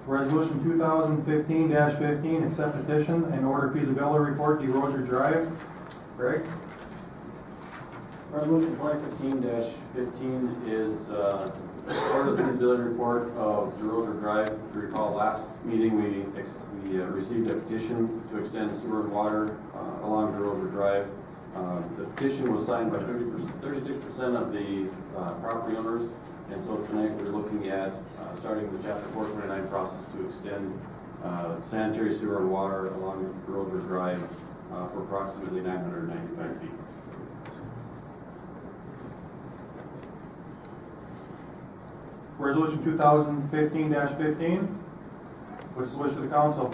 Resolution 2015-15, accept petition and order feasibility report, DesRosier Drive. Greg? Resolution 2015-15 is order the feasibility report of DesRosier Drive. If you recall, last meeting we received a petition to extend sewer and water along DesRosier Drive. The petition was signed by 36% of the property owners, and so tonight we're looking at starting the Chapter 429 process to extend sanitary sewer and water along DesRosier Drive for approximately 995 feet. Resolution 2015-15. What's the wish of the council?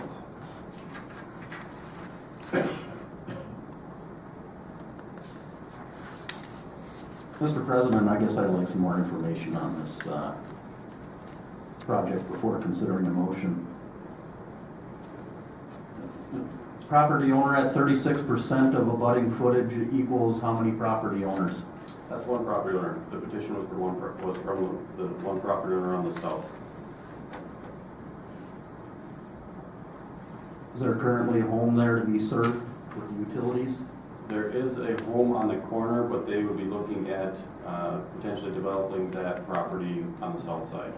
Mr. President, I guess I'd like some more information on this project before considering a motion. Property owner at 36% of abutting footage equals how many property owners? That's one property owner. The petition was from the one property owner on the south. Is there currently a home there to be served with utilities? There is a home on the corner, but they would be looking at potentially developing that property on the south side.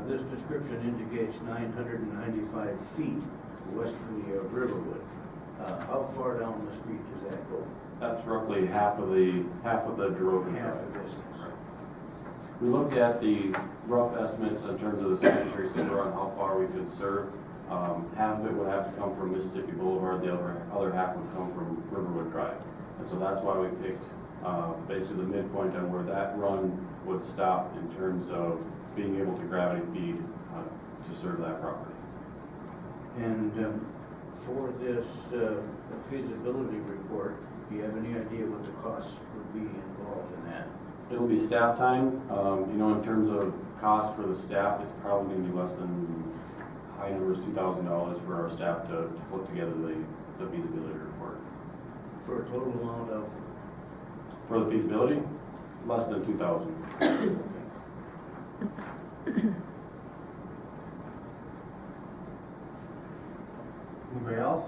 This description indicates 995 feet westerly of Riverwood. How far down the street does that go? That's roughly half of the DesRosier Half Drive. the distance. We looked at the rough estimates in terms of the sanitary sewer on how far we could serve. Half of it would have to come from Mississippi Boulevard, the other half would come from Riverwood Drive. And so that's why we picked basically the midpoint on where that run would stop in terms of being able to gravity feed to serve that property. And for this feasibility report, do you have any idea what the costs would be involved in that? It'll be staff time. In terms of cost for the staff, it's probably going to be less than high numbers, $2,000 for our staff to put together the feasibility report. For a total amount of? For the feasibility, less than $2,000. Anybody else?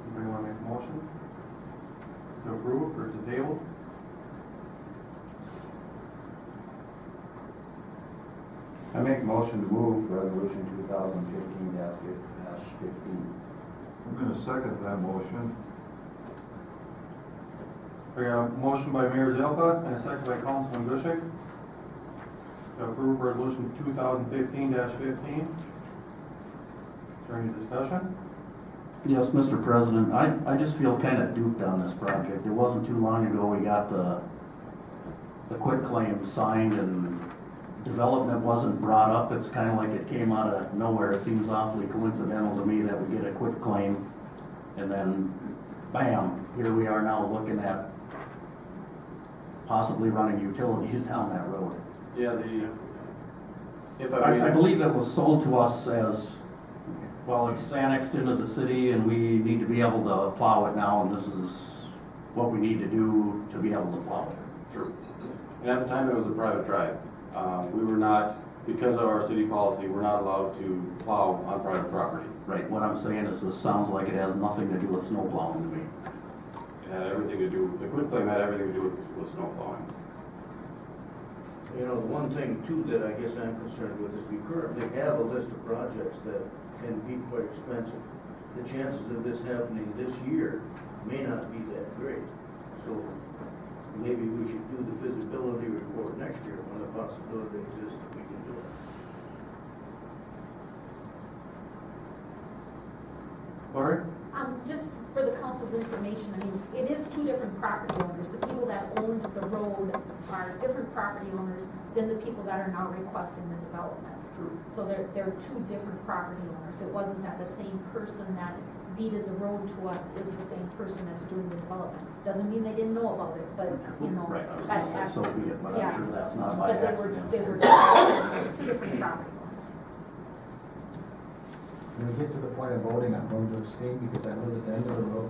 Anybody want to make a motion to approve or to table? I make a motion to move resolution 2015-15. I'm going to second that motion. We got a motion by Mayor Zelka and a second by Councilman Gushik to approve resolution 2015-15. Is there any discussion? Yes, Mr. President, I just feel kind of duped on this project. It wasn't too long ago we got the quitclaim signed and development wasn't brought up. It's kind of like it came out of nowhere. It seems awfully coincidental to me that we get a quitclaim and then bam, here we are now looking at possibly running utilities down that road. Yeah, I believe it was sold to us as, well, it's annexed into the city and we need to be able to plow it now, and this is what we need to do to be able to plow it. True. And at the time, it was a private drive. We were not, because of our city policy, we're not allowed to plow on private property. Right, what I'm saying is this sounds like it has nothing to do with snow plowing to me. It had everything to do, the quitclaim had everything to do with snow plowing. You know, the one thing too that I guess I'm concerned with is we currently have a list of projects that can be quite expensive. The chances of this happening this year may not be that great. So maybe we should do the feasibility report next year when the possibility exists that we can do it. Lori? Just for the council's information, I mean, it is two different property owners. The people that owned the road are different property owners than the people that are now requesting the development. True. So they're two different property owners. It wasn't that the same person that deeded the road to us is the same person that's doing the development. Doesn't mean they didn't know about it, but, you know. Right, I was gonna say so be it, but yeah. I'm sure that's not by But accident. they were two different property owners. When we get to the point of voting, I'm going to abstain because I live at the end of the road.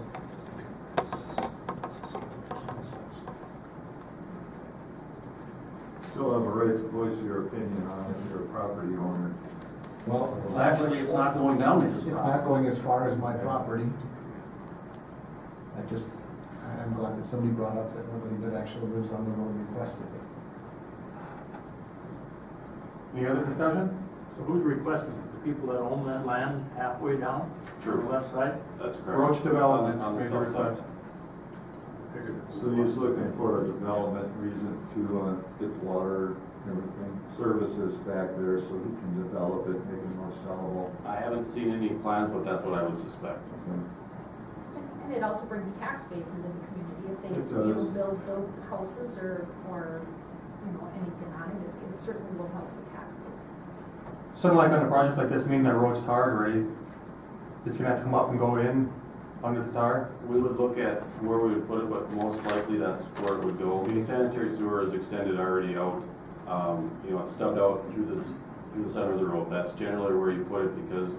still have a right to voice your opinion on it, you're a property owner. Well, It's actually, it's not going down this it's not going as far as my property. I'm glad that somebody brought up that nobody that actually lives on the road requested it. Any other discussion? So who's requesting it? The people that own that land halfway down? Sure. On the left side? That's correct. Roach Development On the made the south side. request. Figured it was- So he's looking for a development reason to get water, everything, services back there so he can develop it, make it more sellable. I haven't seen any plans, but that's what I would suspect. And it also brings tax base into the community if they, It you know, does. build houses or, you know, anything on it, it certainly will help the tax base. Something like on a project like this, meaning that road's tarred already, it's gonna have to come up and go in under the tar. We would look at where we would put it, but most likely that's where it would go. The sanitary sewer is extended already out, it's stubbed out through the center of the road. That's generally where you put it because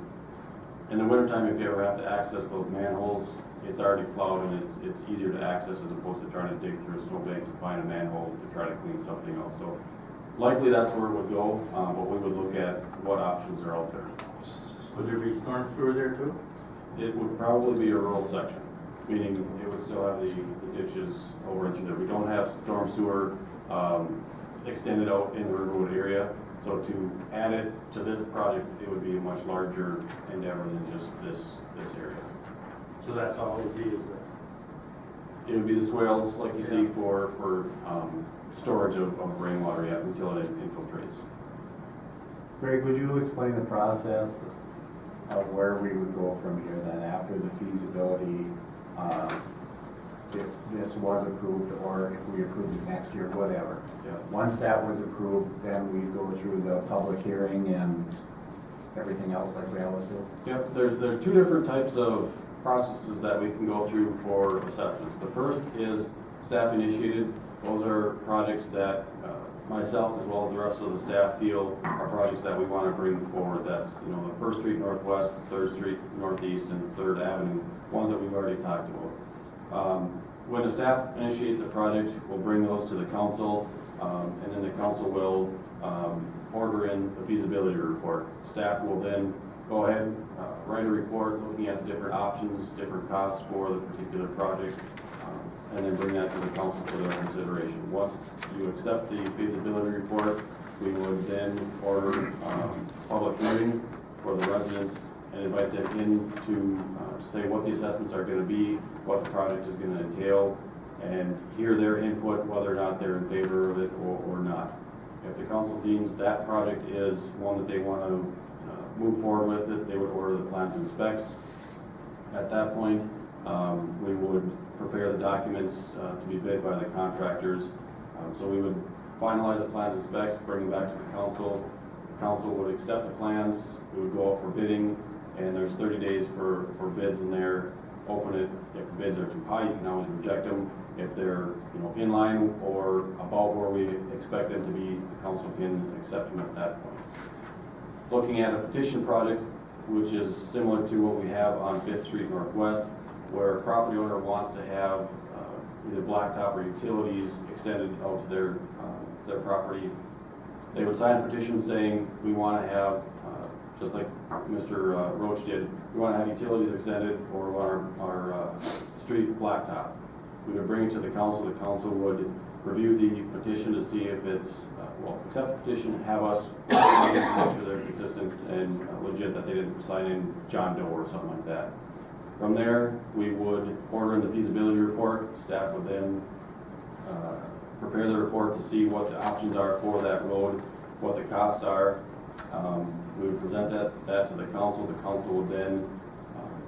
in the wintertime, if you ever have to access those manholes, it's already plowed and it's easier to access as opposed to trying to dig through a snowbank to find a manhole to try to clean something out. So likely that's where it would go, but we would look at what options are out there. Would there be storm sewer there too? It would probably be a rural section, meaning it would still have the ditches over into there. We don't have storm sewer extended out in the Riverwood area, so to add it to this project, it would be a much larger endeavor than just this area. So that's all it would be, is that? It would be the swales, like you see, for storage of rainwater, yeah, until it infiltrates. Greg, would you explain the process of where we would go from here then after the feasibility, if this was approved or if we approved it next year, whatever? Yeah. Once that was approved, then we'd go through the public hearing and everything else like we always do? Yep, there's two different types of processes that we can go through for assessments. The first is staff initiated. Those are projects that myself as well as the rest of the staff feel are projects that we want to bring forward. That's, the 1st Street Northwest, 3rd Street Northeast, and 3rd Avenue, ones that we've already talked about. When the staff initiates a project, we'll bring those to the council, and then the council will order in the feasibility report. Staff will then go ahead, write a report looking at the different options, different costs for the particular project, and then bring that to the council for their consideration. Once you accept the feasibility report, we would then order public hearing for the residents and invite them in to say what the assessments are going to be, what the project is going to entail, and hear their input, whether or not they're in favor of it or not. If the council deems that project is one that they want to move forward with it, they would order the plans and specs. At that point, we would prepare the documents to be bid by the contractors. So we would finalize the plans and specs, bring them back to the council. The council would accept the plans, we would go out for bidding, and there's 30 days for bids in there. Open it. If the bids are too high, you can always reject them. If they're in line or about where we expect them to be, the council can accept them at that point. Looking at a petition project, which is similar to what we have on 5th Street Northwest, where a property owner wants to have either blacktop or utilities extended out to their property. They would sign a petition saying, we want to have, just like Mr. Roach did, we want to have utilities extended or we want our street blacktop. We would bring it to the council. The council would review the petition to see if it's, accept the petition, have us make sure they're consistent and legit, that they didn't sign in John Doe or something like that. From there, we would order in the feasibility report. Staff would then prepare the report to see what the options are for that road, what the costs are. We would present that to the council. The council would then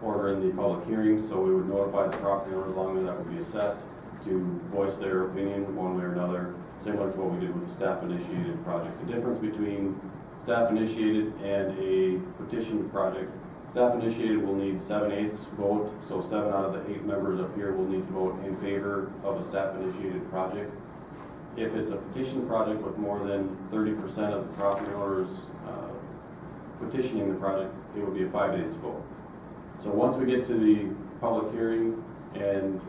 order in the public hearing, so we would notify the property owner as long as that would be assessed to voice their opinion one way or another, similar to what we did with the staff-initiated project. The difference between staff-initiated and a petition project, staff-initiated will need 7/8 vote, so 7 out of the 8 members up here will need to vote in favor of a staff-initiated project. If it's a petition project with more than 30% of the property owners petitioning the project, it will be a 5/8 vote. So once we get to the public hearing and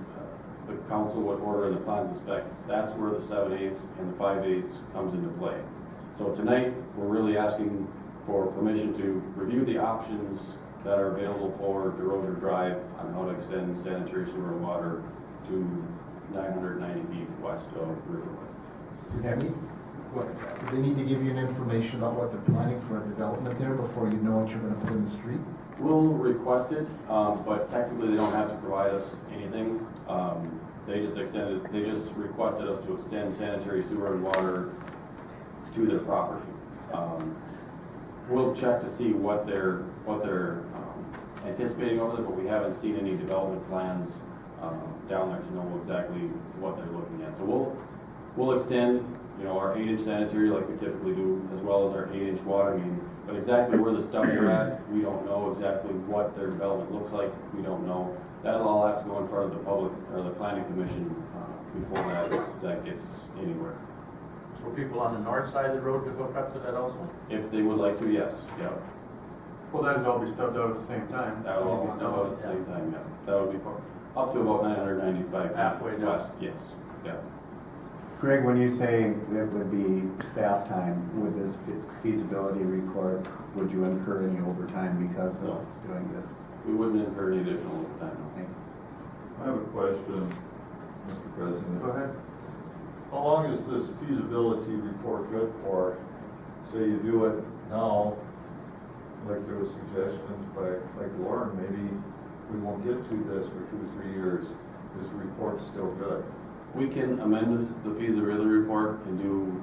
the council would order in the plans and specs, that's where the 7/8 and the 5/8 comes into play. So tonight, we're really asking for permission to review the options that are available for DesRosier Drive on how to extend sanitary sewer and water to 990 feet west of Riverwood. Debbie, Go ahead. do they need to give you an information about what they're planning for a development there before you know what you're gonna put in the street? We'll request it, but technically they don't have to provide us anything. They just requested us to extend sanitary sewer and water to their property. We'll check to see what they're anticipating over there, but we haven't seen any development plans down there to know exactly what they're looking at. So we'll extend, our 8-inch sanitary like we typically do, as well as our 8-inch water main. But exactly where the stuff are at, we don't know exactly what their development looks like. We don't know. That'll all have to go in front of the public or the planning commission before that gets anywhere. So people on the north side of the road could hook up to that also? If they would like to, yes, yeah. Well, that'd all be stubbed out at the same time. That would all be stuff out at the same time, yeah. That would be up to about 995 feet Halfway down. west, yes, yeah. Greg, when you say it would be staff time with this feasibility report, would you incur any overtime because of No. doing this? We wouldn't incur any additional overtime. Thank you. I have a question, Mr. President. Go ahead. How long is this feasibility report good for? Say you do it now, like there were suggestions by, like Lauren, maybe we won't get to this for 2 or 3 years. This report's still good. We can amend the feasibility report and do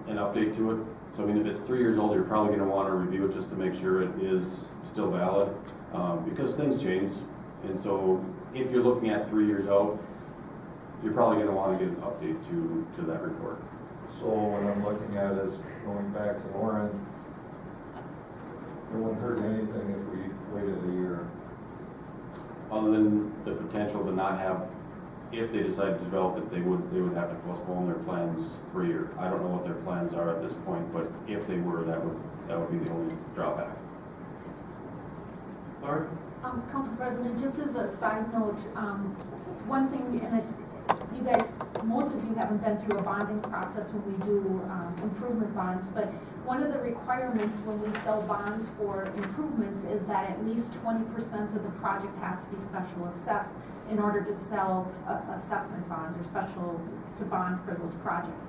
an update to it. So I mean, if it's 3 years old, you're probably gonna wanna review it just to make sure it is still valid, because things change. And so if you're looking at 3 years out, you're probably gonna wanna get an update to that report. So what I'm looking at is going back to Lauren, it wouldn't hurt anything if we waited a year. Other than the potential to not have, if they decide to develop it, they would have to postpone their plans for a year. I don't know what their plans are at this point, but if they were, that would be the only drawback. Lauren? Council President, just as a side note, one thing, and you guys, most of you haven't been through a bonding process when we do improvement bonds, but one of the requirements when we sell bonds for improvements is that at least 20% of the project has to be special assessed in order to sell assessment bonds or special to bond for those projects.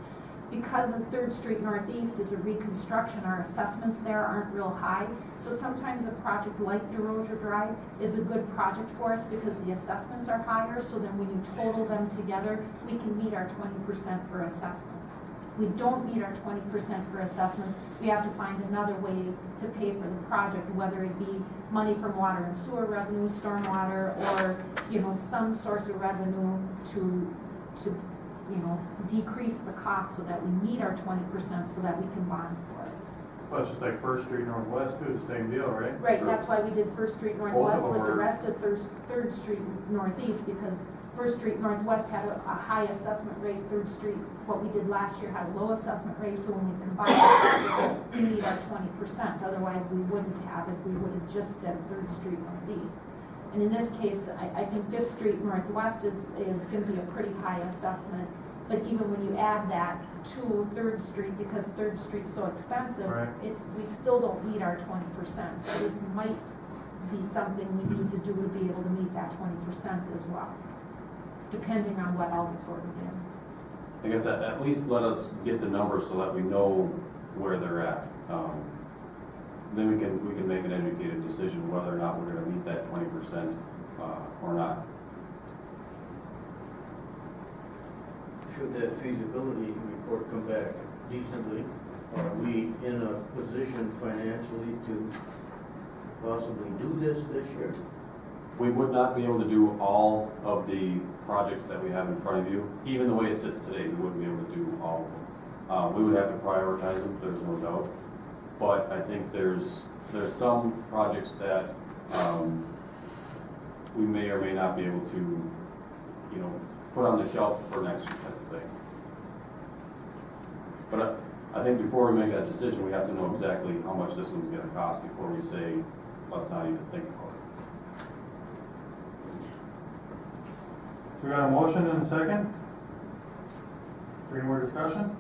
Because of 3rd Street Northeast is a reconstruction, our assessments there aren't real high. So sometimes a project like DesRosier Drive is a good project for us because the assessments are higher. So then when you total them together, we can meet our 20% for assessments. If we don't meet our 20% for assessments, we have to find another way to pay for the project, whether it be money from water and sewer revenue, stormwater, or some source of revenue to decrease the cost so that we meet our 20% so that we can bond for it. Well, it's just like First Street Northwest too, it's the same deal, right? Right, Sure. that's why we did First Street Both of Northwest them with the were- rest of 3rd Street Northeast, because First Street Northwest had a high assessment rate, 3rd Street, what we did last year, had a low assessment rate, so when we combine it, we need our 20%, otherwise we wouldn't have if we would have just done 3rd Street Northeast. And in this case, I think 5th Street Northwest is gonna be a pretty high assessment, but even when you add that to 3rd Street, because 3rd Street's so expensive, Right. we still don't meet our 20%. So this might be something we need to do to be able to meet that 20% as well, depending on what else is ordered in. I guess at least let us get the numbers so that we know where they're at. Then we can make an educated decision whether or not we're gonna meet that 20% or not. Should that feasibility report come back decently, are we in a position financially to possibly do this year? We would not be able to do all of the projects that we have in front of you. Even the way it sits today, we wouldn't be able to do all of them. We would have to prioritize them, there's no doubt. But I think there's some projects that we may or may not be able to, put on the shelf for next year type of thing. But I think before we make that decision, we have to know exactly how much this one's gonna cost before we say, let's not even think about it. We got a motion and a second? Any more discussion?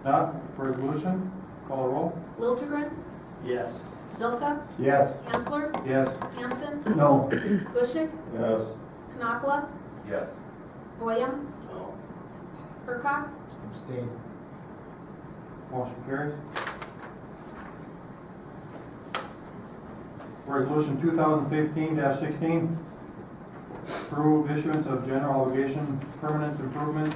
Not, resolution, call a roll? Liljegren, Yes. Zilka, Yes. Hansler, Yes. Hanson, No. Bushik, Yes. Knopfler, Yes. Boyum, No. Hurkak, Abstain. Motion carries. Resolution 2015-16, approve issuance of general obligation permanent improvement